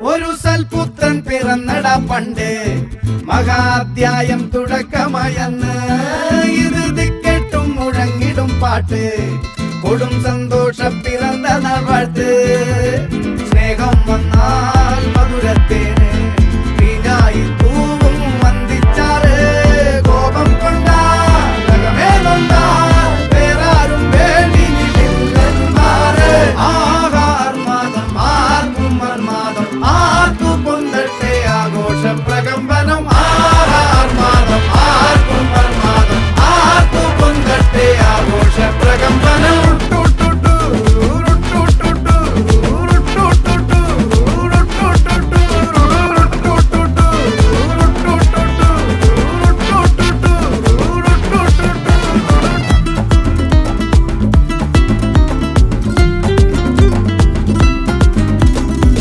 ഒരു സൽപുത്രൻ പിറന്നട പണ്ട് മഹാധ്യായം തുടക്കമായെന്ന് ഇറുതി കെട്ടും മുഴങ്ങിടും പാട്ട് കൊടും സന്തോഷ പിറന്ന നാൾ വാഴ്ത്ത്